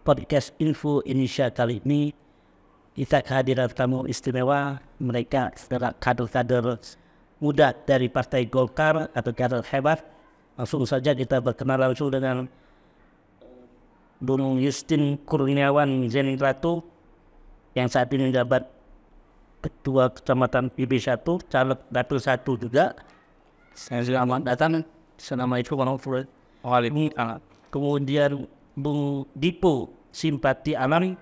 podcast Info Indonesia kali ini kita kehadiran tamu istimewa. Mereka adalah kader-kader muda dari Partai Golkar atau kader hebat. Langsung saja kita berkenal langsung dengan Bung Justin Kurniawan Zeningrat yang saat ini menjabat Ketua Kecamatan PB1, caleg Dapil 1 juga. Selamat datang. Assalamualaikum warahmatullahi wabarakatuh. Kemudian Bung Dipo Simpati Alam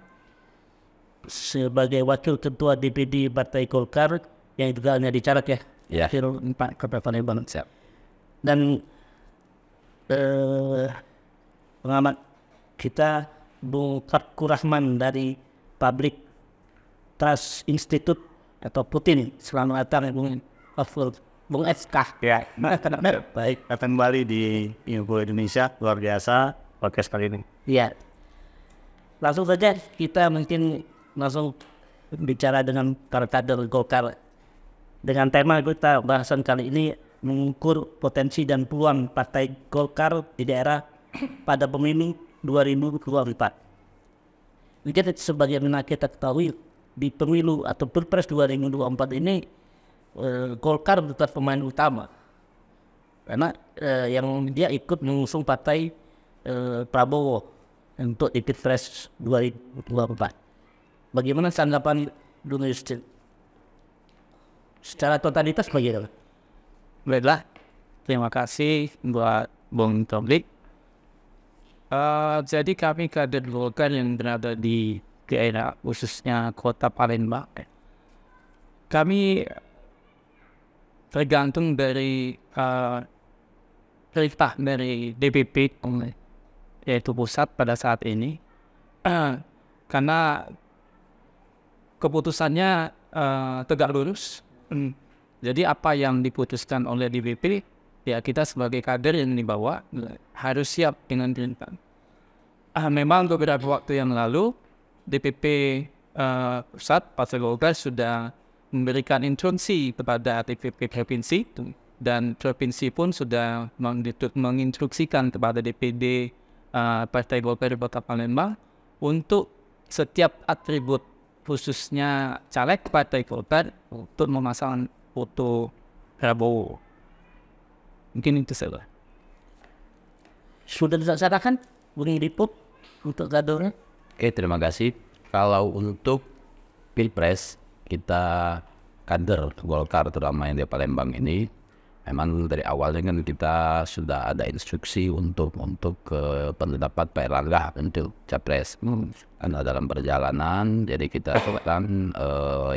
sebagai Wakil Ketua DPD Partai Golkar yang juga hanya dicaleg ya. Ya. Pak Kepala Palembang. Siap. Dan pengamat kita Bung Fatku Rahman dari Public Trust Institute atau Putin. Selamat datang Bung FK. Ya, Baik. datang kembali di Info Indonesia, luar biasa podcast kali ini. Iya. Langsung saja kita mungkin langsung bicara dengan para kader Golkar. Dengan tema kita bahasan kali ini mengukur potensi dan peluang Partai Golkar di daerah pada pemilu 2024. Mungkin sebagaimana kita ketahui di pemilu atau Pilpres 2024 ini Golkar bukan pemain utama. Karena yang dia ikut mengusung partai Prabowo untuk di Pilpres 2024. Bagaimana tanggapan Bung Justin? Secara totalitas bagaimana? Baiklah, terima kasih buat Bung Toblik. Jadi kami kader Golkar yang berada di daerah khususnya Kota Palembang. Kami tergantung dari perintah dari DPP yaitu pusat pada saat ini, karena keputusannya tegak lurus. Jadi apa yang diputuskan oleh DPP, ya kita sebagai kader yang dibawa harus siap dengan perintah. Memang beberapa waktu yang lalu DPP pusat Partai Golkar sudah memberikan instruksi kepada DPP provinsi, dan provinsi pun sudah menginstruksikan kepada DPD Partai Golkar di Kota Palembang untuk setiap atribut khususnya caleg Partai Golkar untuk memasang foto Prabowo. Mungkin itu saja. Sudah dilaksanakan Bung Dipo untuk kadernya? Oke, terima kasih. Kalau untuk Pilpres, kita kader Golkar terutama yang di Palembang ini, memang dari awalnya kan kita sudah ada instruksi untuk pendapat Pak Erlangga untuk capres. Karena dalam perjalanan, jadi kita akan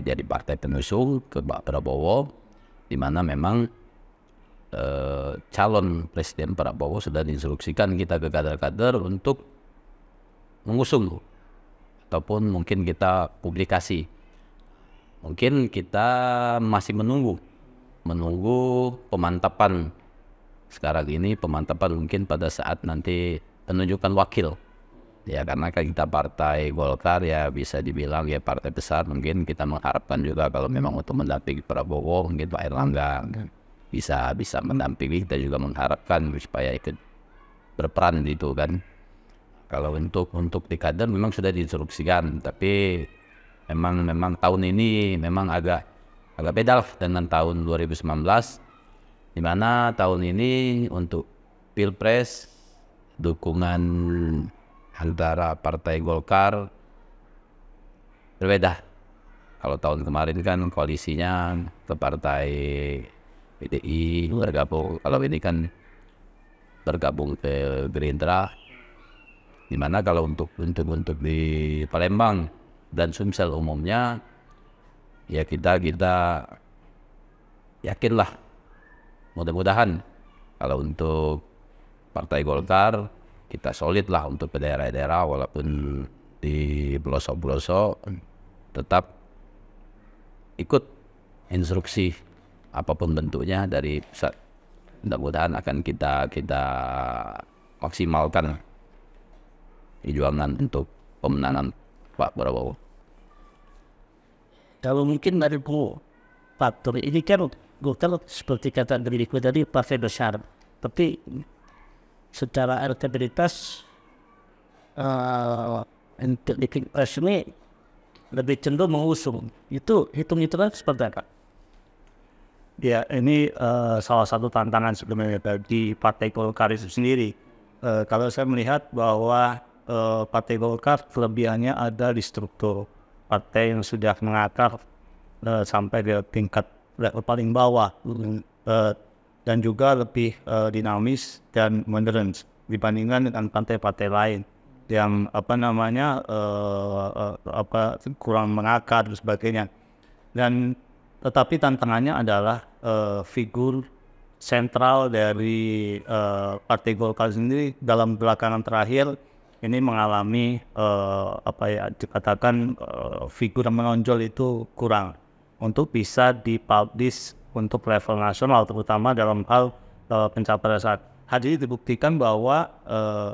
jadi partai pengusung ke Pak Prabowo, di mana memang calon Presiden Prabowo sudah diinstruksikan kita ke kader-kader untuk mengusung ataupun mungkin kita publikasi. Mungkin kita masih menunggu pemantapan. Sekarang ini pemantapan mungkin pada saat nanti penunjukan wakil. Ya, karena kita Partai Golkar ya bisa dibilang ya partai besar, mungkin kita mengharapkan juga kalau memang untuk mendampingi Prabowo mungkin Pak Erlangga bisa mendampingi. Kita juga mengharapkan supaya ikut berperan gitu kan. Kalau untuk di kader memang sudah diinstruksikan, tapi memang tahun ini memang agak beda dengan tahun 2019, di mana tahun ini untuk Pilpres dukungan antara Partai Golkar berbeda. Kalau tahun kemarin kan koalisinya ke Partai PDI bergabung, kalau ini kan bergabung ke Gerindra. Di mana kalau untuk di Palembang dan Sumsel umumnya, ya kita yakinlah, mudah-mudahan kalau untuk Partai Golkar kita solid lah untuk ke daerah-daerah, walaupun di pelosok-pelosok tetap ikut instruksi apapun bentuknya dari pusat. Mudah-mudahan akan kita maksimalkan perjuangan untuk pemenangan Pak Prabowo. Kalau mungkin dari faktor ini kan Golkar seperti kata diriku tadi partai besar, tapi secara elektabilitas untuk di Pilpres ini lebih cenderung mengusung. Itu hitung-hitungan seperti apa? Ya, ini salah satu tantangan sebenarnya bagi Partai Golkar itu sendiri. Kalau saya melihat bahwa Partai Golkar kelebihannya ada di struktur partai yang sudah mengakar sampai ke tingkat level paling bawah, dan juga lebih dinamis dan modern dibandingkan dengan partai-partai lain yang kurang mengakar dan sebagainya. Dan tetapi tantangannya adalah figur sentral dari Partai Golkar sendiri dalam belakangan terakhir ini mengalami dikatakan figur yang menonjol itu kurang untuk bisa dipublish untuk level nasional, terutama dalam hal pencapresan. Hari ini dibuktikan bahwa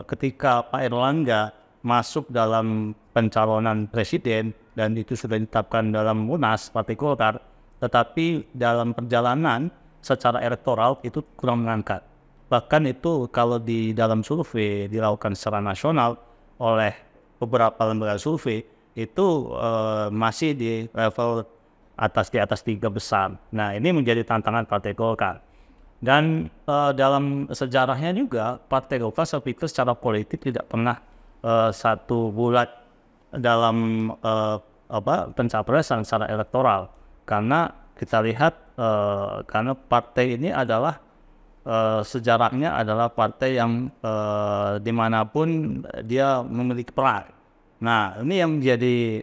ketika Pak Erlangga masuk dalam pencalonan presiden dan itu sudah ditetapkan dalam Munas Partai Golkar, tetapi dalam perjalanan secara elektoral itu kurang mengangkat. Bahkan itu kalau di dalam survei dilakukan secara nasional oleh beberapa lembaga survei itu masih di level di atas 3 besar. Nah, ini menjadi tantangan Partai Golkar. Dan dalam sejarahnya juga Partai Golkar saya pikir secara politik tidak pernah satu bulat dalam pencapresan secara elektoral, karena kita lihat karena partai ini adalah sejarahnya adalah partai yang dimanapun dia memiliki peran. Nah, ini yang menjadi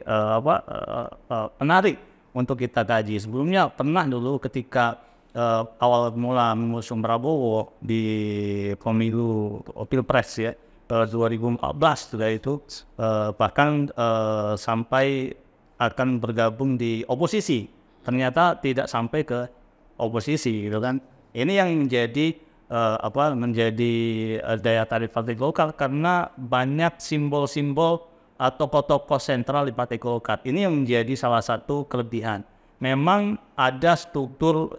menarik untuk kita kaji. Sebelumnya pernah dulu ketika awal mula mengusung Prabowo di pemilu Pilpres ya 2014 sudah itu bahkan sampai akan bergabung di oposisi, ternyata tidak sampai ke oposisi gitu kan. Ini yang menjadi menjadi daya tarik Partai Golkar karena banyak simbol-simbol atau tokoh-tokoh sentral di Partai Golkar. Ini yang menjadi salah satu kelebihan. Memang ada struktur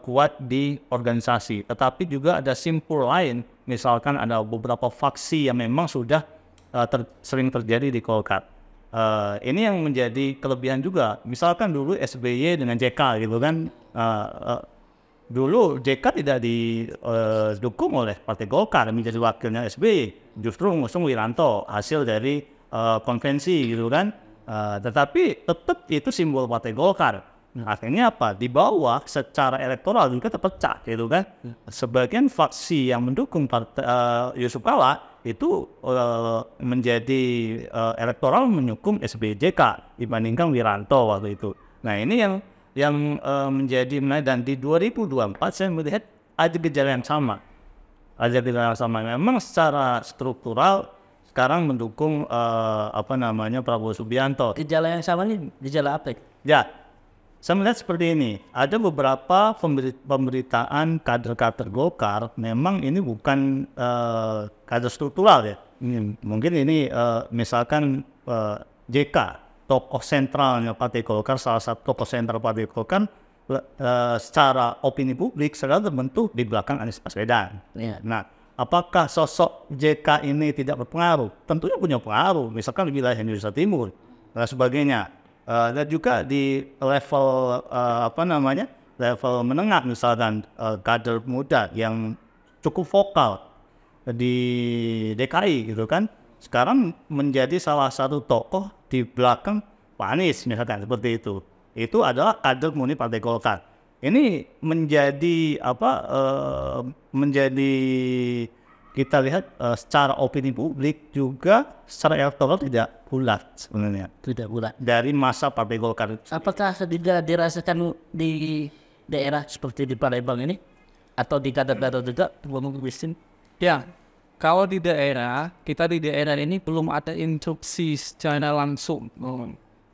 kuat di organisasi, tetapi juga ada simpul lain. Misalkan ada beberapa faksi yang memang sudah sering terjadi di Golkar. Ini yang menjadi kelebihan juga. Misalkan dulu SBY dengan JK gitu kan. Dulu JK tidak didukung oleh Partai Golkar menjadi wakilnya SBY. Justru mengusung Wiranto, hasil dari konvensi gitu kan. Tetapi tetap itu simbol Partai Golkar. Akhirnya apa? Di bawah secara elektoral juga terpecah gitu kan. Sebagian faksi yang mendukung Yusuf Kala itu menjadi elektoral menyokong SBY-JK dibandingkan Wiranto waktu itu. Nah, ini yang menjadi menarik. Dan di 2024 saya melihat ada gejala yang sama. Ada gejala yang sama. Memang secara struktural sekarang mendukung Prabowo Subianto. Gejala yang sama ini gejala apa? Ya, saya melihat seperti ini. Ada beberapa pemberitaan kader-kader Golkar, memang ini bukan kader struktural ya. Mungkin ini misalkan JK, tokoh sentralnya Partai Golkar, salah satu tokoh sentral Partai Golkar, secara opini publik sedang terbentuk di belakang Anies Baswedan. Ya. Nah, apakah sosok JK ini tidak berpengaruh? Tentunya punya pengaruh, misalkan di wilayah Indonesia Timur dan sebagainya. Dan juga di level level menengah, misalkan kader muda yang cukup vokal di DKI gitu kan, sekarang menjadi salah satu tokoh di belakang Pak Anies misalkan seperti itu. Itu adalah kader murni Partai Golkar. Ini menjadi menjadi kita lihat secara opini publik juga secara elektoral tidak bulat sebenarnya. Tidak bulat. Dari masa Partai Golkar. Apakah tidak dirasakan di daerah seperti di Palembang ini? Atau di kader-kader juga, Bung Christine? Ya, kalau di daerah, kita di daerah ini belum ada instruksi secara langsung.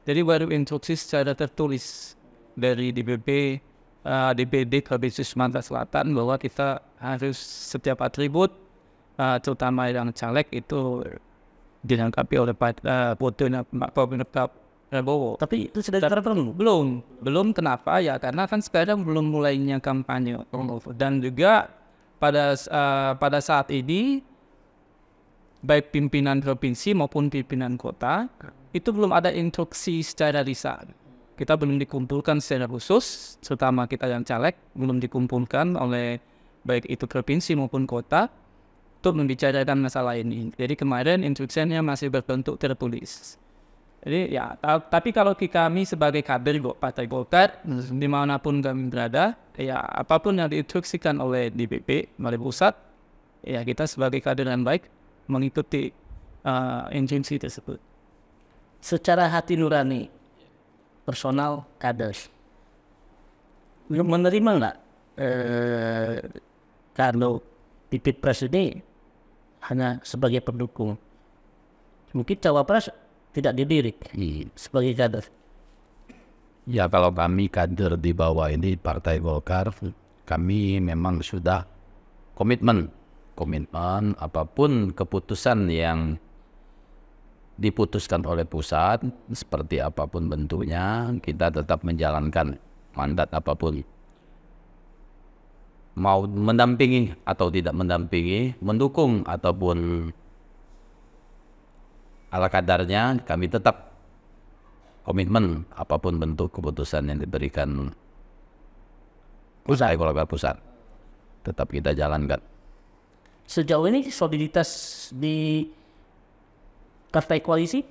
Jadi baru instruksi secara tertulis dari DPP, DPD Provinsi Sumatera Selatan bahwa kita harus setiap atribut, terutama yang caleg itu dilengkapi oleh fotonya Pak Prabowo. Tapi itu sudah terpenuhi? Belum. Kenapa ya? Karena kan sekarang belum mulainya kampanye. Dan juga pada saat ini baik pimpinan provinsi maupun pimpinan kota, itu belum ada instruksi secara lisan. Kita belum dikumpulkan secara khusus, terutama kita yang caleg, belum dikumpulkan oleh baik itu provinsi maupun kota untuk membicarakan masalah ini. Jadi kemarin instruksinya masih berbentuk tertulis. Jadi ya, tapi kalau kami sebagai kader Partai Golkar, dimanapun kami berada, ya apapun yang diinstruksikan oleh DPP melalui pusat, ya kita sebagai kader yang baik mengikuti instruksi tersebut. Secara hati nurani, personal kader, menerima nggak kalau di Pilpres ini hanya sebagai pendukung? Mungkin cawapres tidak dilirik sebagai kader. Ya kalau kami kader di bawah ini Partai Golkar, kami memang sudah komitmen apapun keputusan yang diputuskan oleh pusat, seperti apapun bentuknya, kita tetap menjalankan mandat apapun. Mau mendampingi atau tidak mendampingi, mendukung ataupun ala kadarnya, kami tetap komitmen apapun bentuk keputusan yang diberikan Partai Golkar pusat, tetap kita jalankan. Sejauh ini soliditas di partai koalisi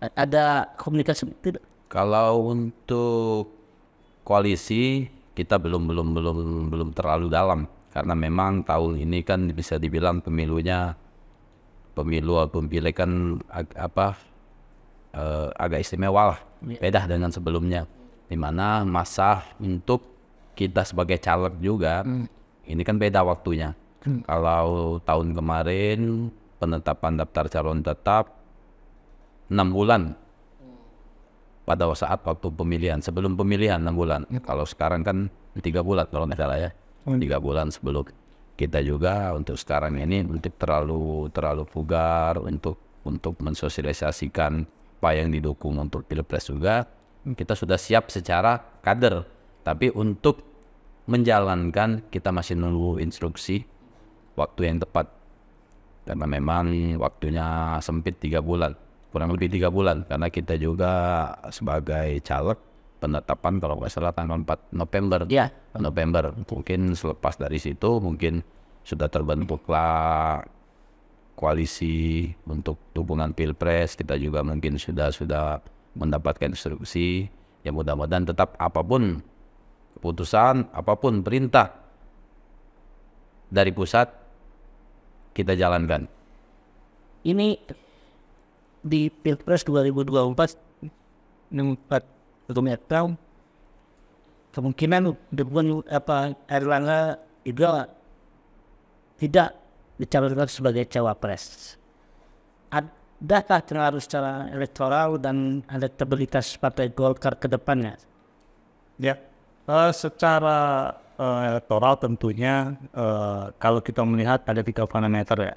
ada komunikasi tidak? Kalau untuk koalisi kita belum terlalu dalam, karena memang tahun ini kan bisa dibilang pemilu ataupun pileg kan agak istimewa lah, beda dengan sebelumnya, dimana masa untuk kita sebagai caleg juga ini kan beda waktunya. Kalau tahun kemarin penetapan daftar calon tetap 6 bulan pada saat waktu pemilihan, sebelum pemilihan 6 bulan. Kalau sekarang kan 3 bulan kalau nggak salah ya, 3 bulan sebelum. Kita juga untuk sekarang ini untuk terlalu vulgar untuk mensosialisasikan apa yang didukung untuk Pilpres juga. Kita sudah siap secara kader, tapi untuk menjalankan kita masih nunggu instruksi waktu yang tepat. Karena memang waktunya sempit 3 bulan, kurang lebih 3 bulan, karena kita juga sebagai caleg penetapan kalau nggak salah tanggal 4 November. Ya. November, mungkin selepas dari situ mungkin sudah terbentuklah koalisi untuk dukungan Pilpres. Kita juga mungkin sudah mendapatkan instruksi. Ya mudah-mudahan tetap apapun keputusan, apapun perintah dari pusat kita jalankan. Ini di Pilpres 2024 kemungkinan dukungan Erlangga juga tidak dicalonkan sebagai cawapres. Adakah pengaruh secara elektoral dan elektabilitas Partai Golkar ke depannya? Ya, secara elektoral tentunya kalau kita melihat ada 3 parameter ya.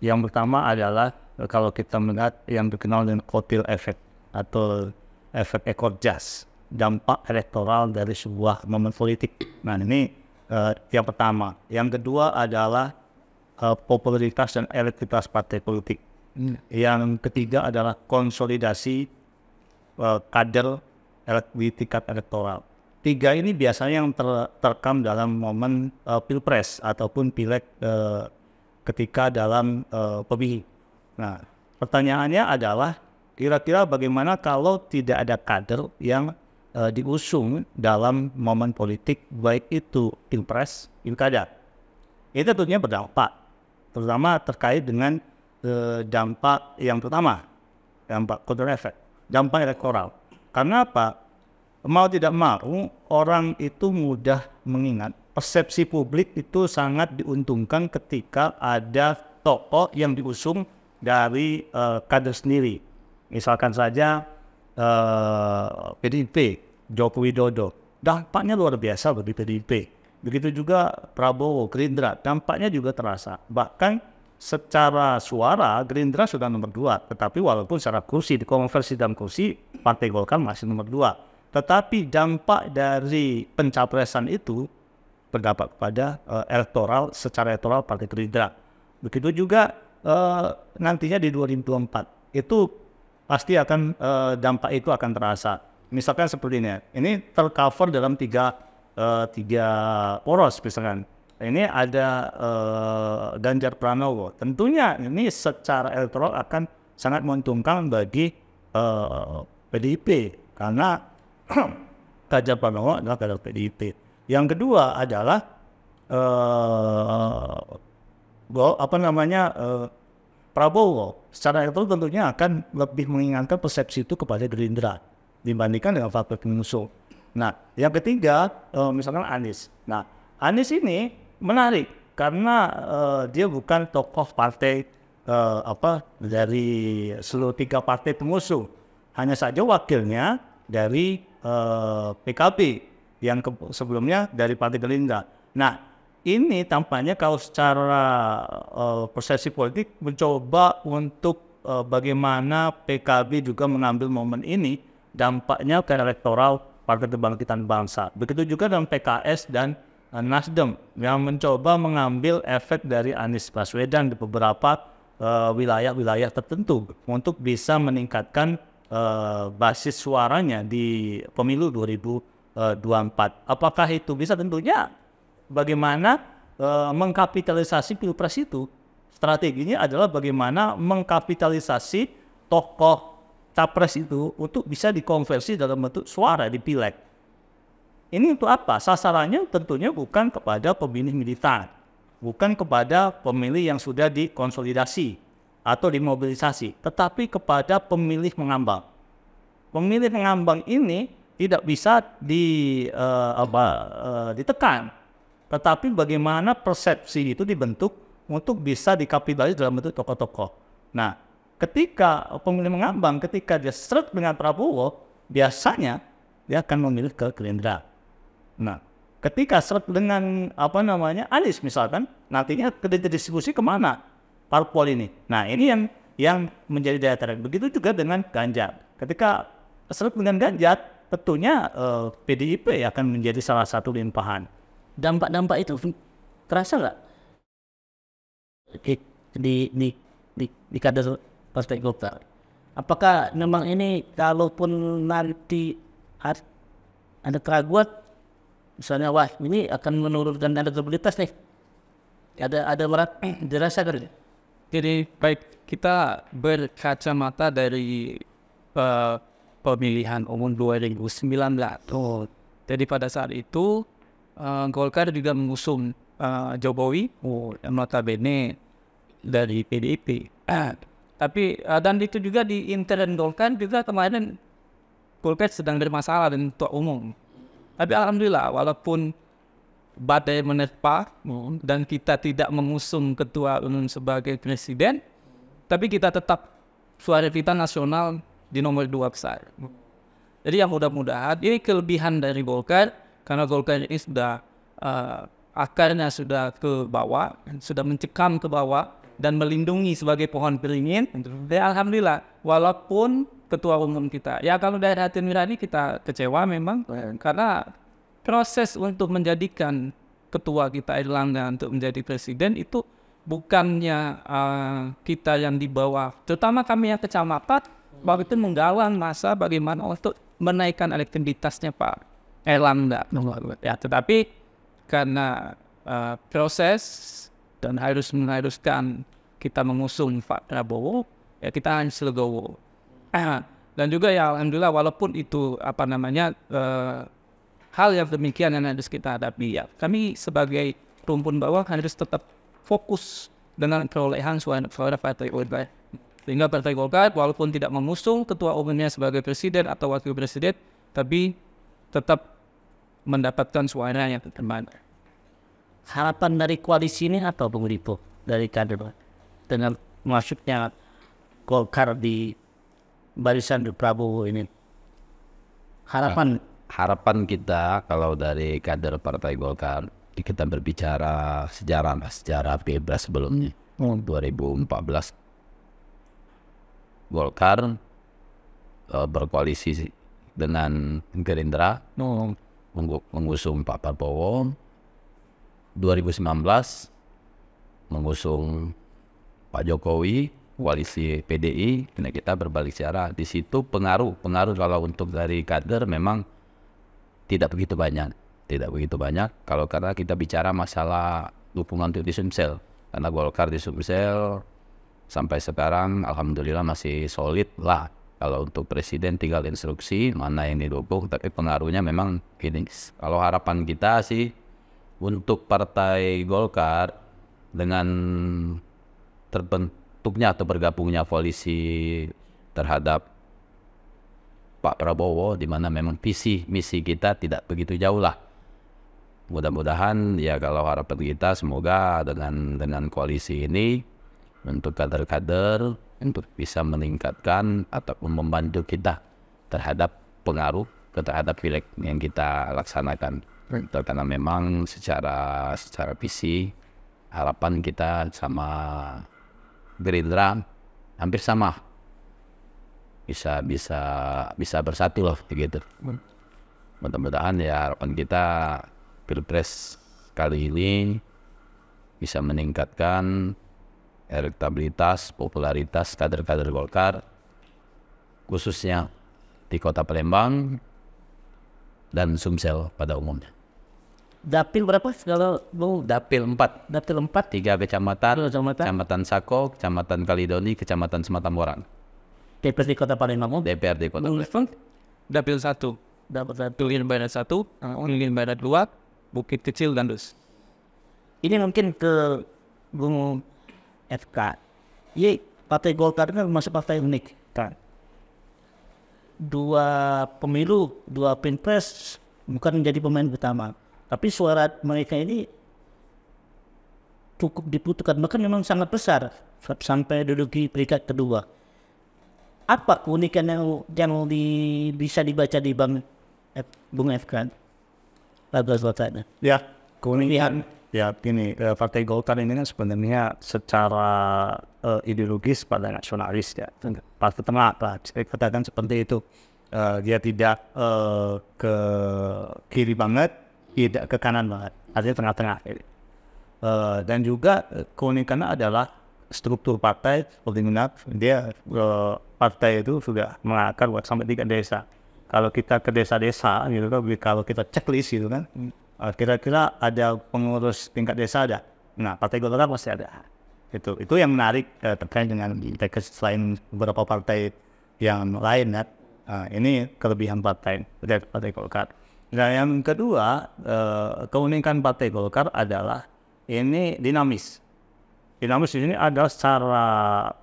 Yang pertama adalah kalau kita melihat yang dikenal dengan kotil efek atau efek ekor jas, dampak elektoral dari sebuah momen politik. Nah ini yang pertama. Yang kedua adalah popularitas dan elektabilitas partai politik. Yang ketiga adalah konsolidasi kader di tingkat elektoral. 3 ini biasanya yang terekam dalam momen Pilpres ataupun pileg ketika dalam pemilih. Nah, pertanyaannya adalah kira-kira bagaimana kalau tidak ada kader yang diusung dalam momen politik, baik itu Pilpres, Pilkada. Itu tentunya berdampak, terutama terkait dengan dampak yang pertama, dampak kotel efek, dampak elektoral. Karena apa? Mau tidak mau, orang itu mudah mengingat. Persepsi publik itu sangat diuntungkan ketika ada tokoh yang diusung dari kader sendiri. Misalkan saja PDIP, Joko Widodo, dampaknya luar biasa bagi PDIP. Begitu juga Prabowo, Gerindra, dampaknya juga terasa. Bahkan secara suara Gerindra sudah nomor 2, tetapi walaupun secara kursi, di konversi dalam kursi, Partai Golkar masih nomor 2. Tetapi dampak dari pencapresan itu berdampak kepada secara elektoral Partai Gerindra. Begitu juga nantinya di 2024 itu pasti akan dampak itu akan terasa. Misalkan seperti ini tercover dalam tiga poros misalkan. Ini ada Ganjar Pranowo. Tentunya ini secara elektoral akan sangat menguntungkan bagi PDIP karena Ganjar Pranowo adalah kader PDIP. Yang kedua adalah Prabowo secara elektoral tentunya akan lebih mengingatkan persepsi itu kepada Gerindra dibandingkan dengan faktor pengusung. Nah, yang ketiga misalkan Anies. Nah, Anies ini menarik karena dia bukan tokoh partai dari seluruh 3 partai pengusung. Hanya saja wakilnya dari PKB yang sebelumnya dari Partai Gerindra. Nah, ini tampaknya kalau secara persepsi politik mencoba untuk bagaimana PKB juga mengambil momen ini dampaknya ke elektoral Partai Kebangkitan Bangsa. Begitu juga dengan PKS dan Nasdem yang mencoba mengambil efek dari Anies Baswedan di beberapa wilayah-wilayah tertentu untuk bisa meningkatkan basis suaranya di pemilu 2024. Apakah itu bisa? Tentunya bagaimana mengkapitalisasi pilpres itu. Strateginya adalah bagaimana mengkapitalisasi tokoh capres itu untuk bisa dikonversi dalam bentuk suara di pileg. Ini untuk apa? Sasarannya tentunya bukan kepada pemilih militan, bukan kepada pemilih yang sudah dikonsolidasi atau dimobilisasi, tetapi kepada pemilih mengambang. Pemilih mengambang ini tidak bisa ditekan, tetapi bagaimana persepsi itu dibentuk untuk bisa dikapitalisasi dalam bentuk tokoh-tokoh. Nah, ketika pemilih mengambang, ketika dia seret dengan Prabowo, biasanya dia akan memilih ke Gerindra. Nah, ketika seret dengan Anies misalkan, nantinya diskusi kemana parpol ini. Nah, ini yang menjadi daya tarik. Begitu juga dengan Ganjar. Ketika seret dengan Ganjar, tentunya PDIP akan menjadi salah satu limpahan. Dampak-dampak itu terasa nggak di kader Partai Golkar? Apakah memang ini kalaupun nanti ada keraguan, misalnya wah ini akan menurunkan elektabilitas nih, ada berat dirasakan? Jadi baik, kita berkacamata dari pemilihan umum 2019. Jadi pada saat itu Golkar juga mengusung Jokowi, yang notabene dari PDIP. Tapi dan itu juga di intern Golkar juga kemarin Golkar sedang bermasalah dengan ketua umum. Tapi alhamdulillah walaupun badai menerpa dan kita tidak mengusung ketua umum sebagai presiden, tapi kita tetap suara kita nasional di nomor 2 besar. Jadi yang mudah-mudahan ini kelebihan dari Golkar, karena Golkar ini sudah akarnya sudah ke bawah, sudah mencekam ke bawah dan melindungi sebagai pohon beringin. Ya alhamdulillah, walaupun ketua umum kita, ya kalau dari hati nurani kita kecewa memang, karena proses untuk menjadikan ketua kita Erlangga untuk menjadi presiden itu bukannya kita yang di bawah, terutama kami yang kecamatan, waktu itu menggalang masa bagaimana untuk menaikkan elektabilitasnya Pak Erlangga. Ya, tetapi karena proses dan mengharuskan kita mengusung Pak Prabowo, ya kita harus legowo. Dan juga ya alhamdulillah walaupun itu hal yang demikian yang harus kita hadapi, ya kami sebagai rumpun bawah harus tetap fokus dengan perolehan suara Partai Golkar. Sehingga Partai Golkar walaupun tidak mengusung ketua umumnya sebagai presiden atau wakil presiden, tapi tetap mendapatkan suara yang terbanyak. Harapan dari koalisi ini apa Bung Ripo dari kader dengan masuknya Golkar di barisan Prabowo ini? Harapan kita kalau dari kader Partai Golkar, kita berbicara sejarah Pilpres sebelumnya 2014. Golkar berkoalisi dengan Gerindra mengusung Pak Prabowo. 2019 mengusung Pak Jokowi, koalisi PDI, nah kita berbalik suara. Di situ pengaruh kalau untuk dari kader memang tidak begitu banyak. Kalau karena kita bicara masalah dukungan untuk di Sumsel, karena Golkar di Sumsel sampai sekarang alhamdulillah masih solid lah. Kalau untuk presiden tinggal instruksi mana yang didukung, tapi pengaruhnya memang gini. Kalau harapan kita sih untuk partai Golkar dengan terbentuknya atau bergabungnya koalisi terhadap Pak Prabowo, di mana memang visi misi kita tidak begitu jauh lah. Mudah-mudahan ya kalau harapan kita semoga dengan koalisi ini untuk kader-kader untuk bisa meningkatkan ataupun membantu kita terhadap pengaruh terhadap pileg yang kita laksanakan. Karena memang secara visi harapan kita sama Gerindra hampir sama, bisa bersatu loh begitu. Mudah-mudahan ya harapan kita Pilpres kali ini bisa meningkatkan elektabilitas, popularitas kader-kader Golkar, khususnya di Kota Palembang dan Sumsel pada umumnya. Dapil berapa kalau mau? Dapil 4. Dapil 4. 3 kecamatan, Kecamatan Sako, Kecamatan Kalidoni, Kecamatan Sematang DPRD Kota Palembang. DPRD Kota Palembang. Dapil 1, Dapil 1. Pilihan Barat 1, Pilihan Barat 2, Bukit Kecil dan Dus. Ini mungkin ke Bung FK. Ini Partai Golkar kan masuk partai unik kan. 2 pemilu, 2 pilpres bukan menjadi pemain utama. Tapi suara mereka ini cukup dibutuhkan, bahkan memang sangat besar sampai duduki peringkat kedua. Apa keunikan yang bisa dibaca di Bung FK? Ya, keunikan ya gini, Partai Golkar ini kan sebenarnya secara ideologis pada nasionalis ya, partai tengah lah, katakan seperti itu. Dia tidak ke kiri banget, tidak ke kanan banget, artinya tengah-tengah. Dan juga keunikannya adalah struktur partai seperti dia partai itu sudah mengakar sampai 3 desa. Kalau kita ke desa-desa gitu kan, kalau kita checklist gitu kan, kira-kira ada pengurus tingkat desa ada. Nah, Partai Golkar pasti ada. Itu yang menarik terkait dengan selain beberapa partai yang lain ya. Ini kelebihan partai Golkar. Nah, yang kedua, keunikan Partai Golkar adalah ini dinamis. Dinamis di sini adalah secara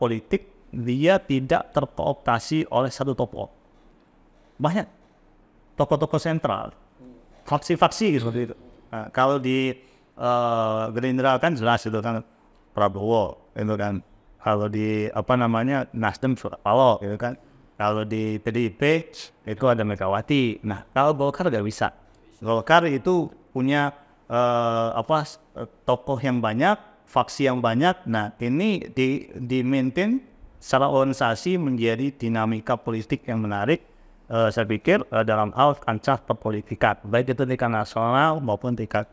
politik dia tidak terkooptasi oleh satu tokoh. Banyak tokoh-tokoh sentral, faksi-faksi gitu. Nah, kalau di Gerindra kan jelas itu kan Prabowo, itu kan. Kalau di Nasdem Surya Paloh, gitu kan. Kalau di PDIP itu ada Megawati. Nah, kalau Golkar nggak bisa. Golkar itu punya tokoh yang banyak, faksi yang banyak. Nah, ini di maintain secara organisasi menjadi dinamika politik yang menarik. Saya pikir dalam hal kancah perpolitikan, baik itu tingkat nasional maupun tingkat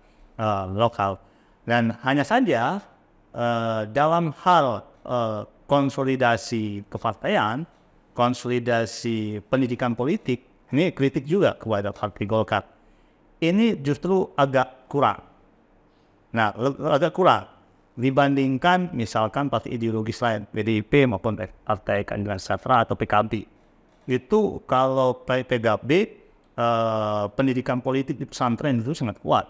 lokal. Dan hanya saja dalam hal konsolidasi kepartaian, konsolidasi pendidikan politik, ini kritik juga kepada Partai Golkar. Ini justru agak kurang. Nah, agak kurang dibandingkan misalkan partai ideologis lain, PDIP maupun Partai Keadilan Sejahtera atau PKB. Itu kalau PKB pendidikan politik di pesantren itu sangat kuat.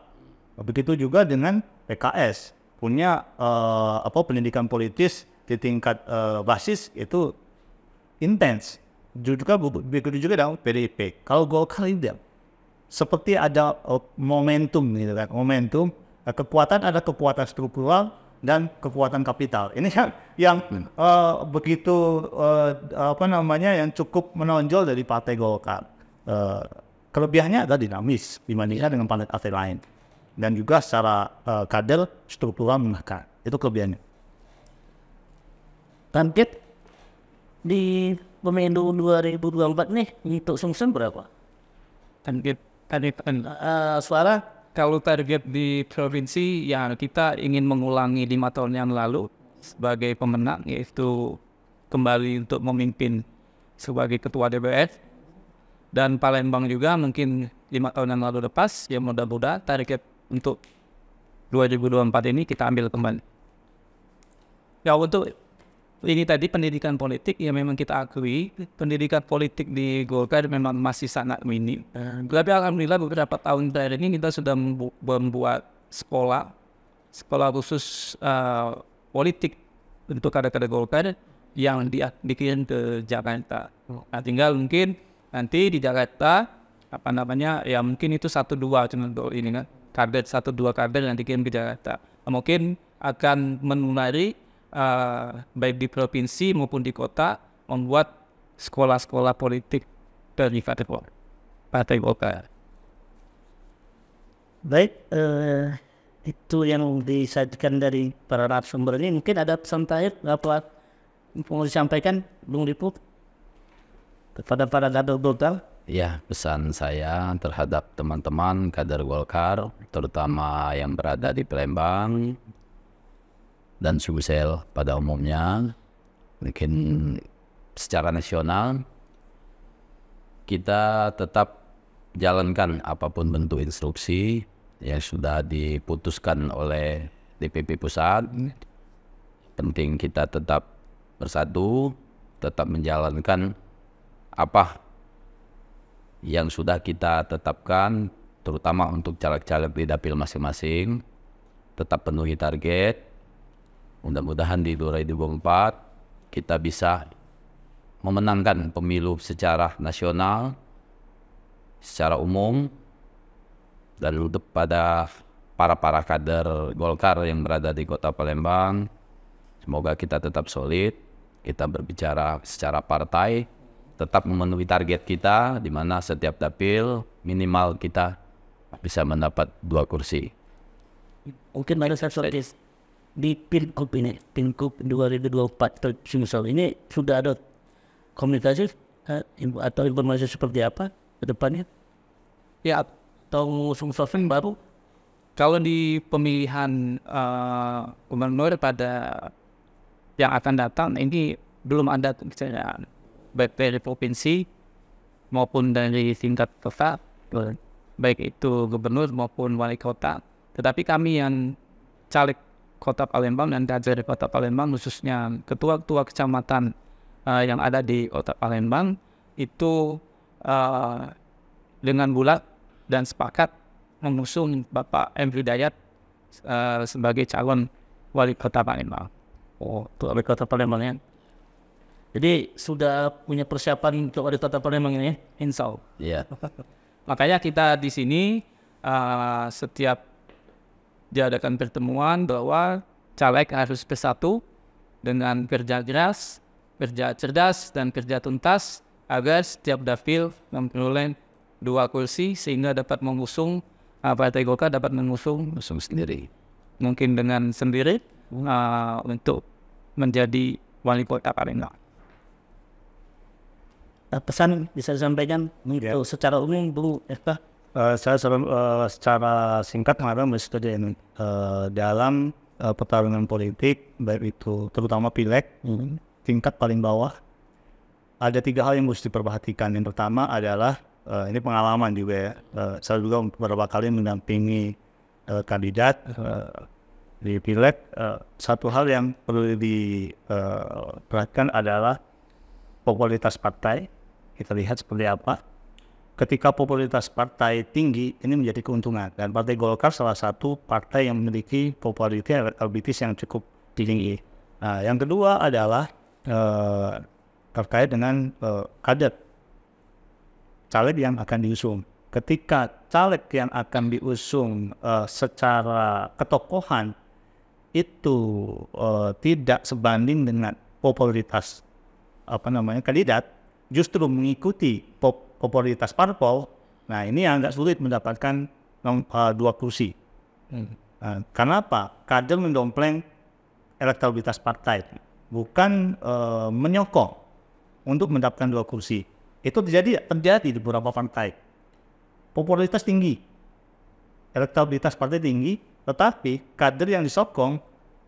Begitu juga dengan PKS punya pendidikan politis di tingkat basis itu intens. Begitu juga dengan PDIP. Kalau Golkar tidak, seperti ada momentum gitu kan, momentum kekuatan, ada kekuatan struktural dan kekuatan kapital. Ini yang begitu yang cukup menonjol dari Partai Golkar. Kelebihannya adalah dinamis dibandingkan dengan partai lain, dan juga secara kader struktural menekan. Itu kelebihannya. Target di pemilu 2024 nih untuk Sumsel berapa? Target Suara kalau target di provinsi ya kita ingin mengulangi 5 tahun yang lalu sebagai pemenang, yaitu kembali untuk memimpin sebagai ketua DPR. Dan Palembang juga mungkin 5 tahun yang lalu lepas, ya mudah-mudahan target untuk 2024 ini kita ambil kembali. Ya, untuk ini tadi pendidikan politik, ya memang kita akui pendidikan politik di Golkar memang masih sangat minim. Tapi alhamdulillah beberapa tahun terakhir ini kita sudah membuat sekolah khusus politik untuk kader-kader Golkar yang dikirim ke Jakarta. Nah, tinggal mungkin nanti di Jakarta ya mungkin itu 1-2 cuma ini kan, kader 1-2 kader yang dikirim ke Jakarta. Mungkin akan menulari baik di provinsi maupun di kota membuat sekolah-sekolah politik dari Partai Golkar. Baik, itu yang disajikan dari para narasumber ini. Mungkin ada pesan terakhir apa mau disampaikan, Bung Liput, kepada para kader Golkar? Ya, pesan saya terhadap teman-teman kader Golkar, terutama yang berada di Palembang dan Sulsel pada umumnya, mungkin secara nasional kita tetap jalankan apapun bentuk instruksi yang sudah diputuskan oleh DPP Pusat. Penting kita tetap bersatu, tetap menjalankan apa yang sudah kita tetapkan, terutama untuk caleg-caleg di dapil masing-masing. Tetap penuhi target. Mudah-mudahan di 2024 kita bisa memenangkan pemilu secara nasional, secara umum, dan untuk pada para kader Golkar yang berada di Kota Palembang, semoga kita tetap solid, kita berbicara secara partai, tetap memenuhi target kita, di mana setiap dapil minimal kita bisa mendapat 2 kursi. Mungkin ada satu di Pilkup 2024 Sulsel ini sudah ada komunikasi atau informasi seperti apa ke depannya? Ya, Atau mengusung sosok baru? kalau di pemilihan gubernur pada yang akan datang ini belum ada pembicaraan baik dari provinsi maupun dari tingkat kota, baik itu gubernur maupun wali kota. Tetapi kami yang caleg Kota Palembang dan kader Kota Palembang, khususnya ketua-ketua kecamatan yang ada di Kota Palembang itu dengan bulat dan sepakat mengusung Bapak M. Hidayat sebagai calon wali kota Palembang. Oh, untuk wali kota Palembang ya. Jadi sudah punya persiapan untuk wali kota Palembang ini ya? Insya Allah. Ya, Makanya kita di sini setiap diadakan pertemuan bahwa caleg harus bersatu dengan kerja keras, kerja cerdas, dan kerja tuntas agar setiap dapil memperoleh 2 kursi sehingga dapat mengusung Partai Golkar dapat mengusung sendiri. mungkin dengan sendiri untuk menjadi wali kota Palembang. Pesan bisa disampaikan untuk secara umum, Bu Eva? Saya secara singkat mengatakan bahwa dalam pertarungan politik, baik itu terutama pileg, tingkat paling bawah, ada 3 hal yang harus diperhatikan. Yang pertama adalah, ini pengalaman juga ya, saya juga beberapa kali mendampingi kandidat di pileg. Satu hal yang perlu diperhatikan adalah popularitas partai. Kita lihat seperti apa. Ketika popularitas partai tinggi, ini menjadi keuntungan. Dan Partai Golkar salah satu partai yang memiliki popularitas yang cukup tinggi. Nah, yang kedua adalah terkait dengan kader caleg yang akan diusung. Ketika caleg yang akan diusung secara ketokohan itu tidak sebanding dengan popularitas kandidat, justru mengikuti popularitas parpol, nah ini yang agak sulit mendapatkan 2 kursi. Karena apa? Kader mendompleng elektabilitas partai, bukan menyokong untuk mendapatkan 2 kursi. Itu terjadi di beberapa partai. Popularitas tinggi, elektabilitas partai tinggi, tetapi kader yang disokong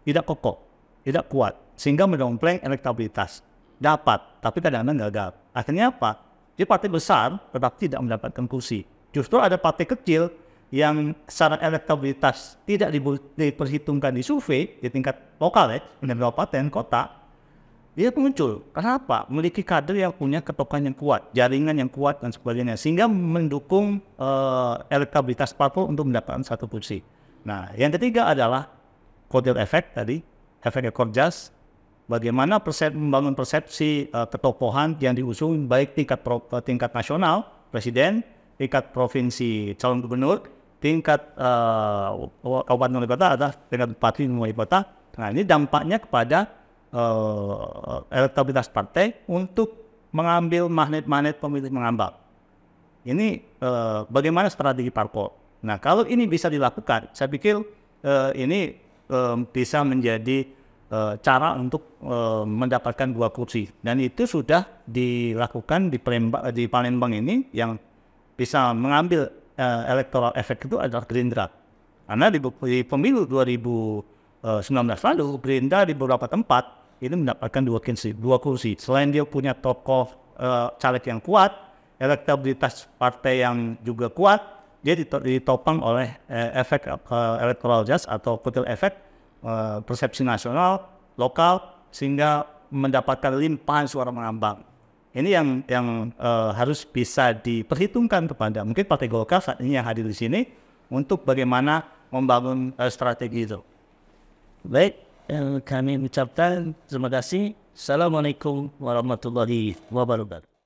tidak kokoh. tidak kuat, sehingga mendompleng elektabilitas. Dapat, tapi kadang-kadang gagal. Akhirnya apa? Jadi partai besar tetap tidak mendapatkan kursi. Justru ada partai kecil yang secara elektabilitas tidak diperhitungkan di survei di tingkat lokal ya, di kabupaten, kota, dia muncul. Kenapa? Memiliki kader yang punya ketokan yang kuat, jaringan yang kuat dan sebagainya, sehingga mendukung elektabilitas parpol untuk mendapatkan satu kursi. Nah, yang ketiga adalah kotel efek tadi, efek ekor jas. Bagaimana membangun persepsi ketokohan yang diusung baik tingkat nasional, presiden, tingkat provinsi calon gubernur, tingkat kabupaten wali kota adalah tingkat bupati wali kota. Nah, ini dampaknya kepada elektabilitas partai untuk mengambil magnet-magnet pemilih mengambang. Ini bagaimana strategi parpol. Nah, kalau ini bisa dilakukan, saya pikir ini bisa menjadi cara untuk mendapatkan 2 kursi, dan itu sudah dilakukan di Palembang ini. Yang bisa mengambil electoral effect itu adalah Gerindra, karena di pemilu 2019 lalu Gerindra di beberapa tempat ini mendapatkan 2 kursi. Selain dia punya tokoh caleg yang kuat, elektabilitas partai yang juga kuat, dia ditopang oleh efek electoral jas atau kotel efek, persepsi nasional, lokal, sehingga mendapatkan limpahan suara mengambang. Ini yang harus bisa diperhitungkan kepada mungkin Partai Golkar saat ini yang hadir di sini untuk bagaimana membangun strategi itu. Baik, kami ucapkan terima kasih. Assalamualaikum warahmatullahi wabarakatuh.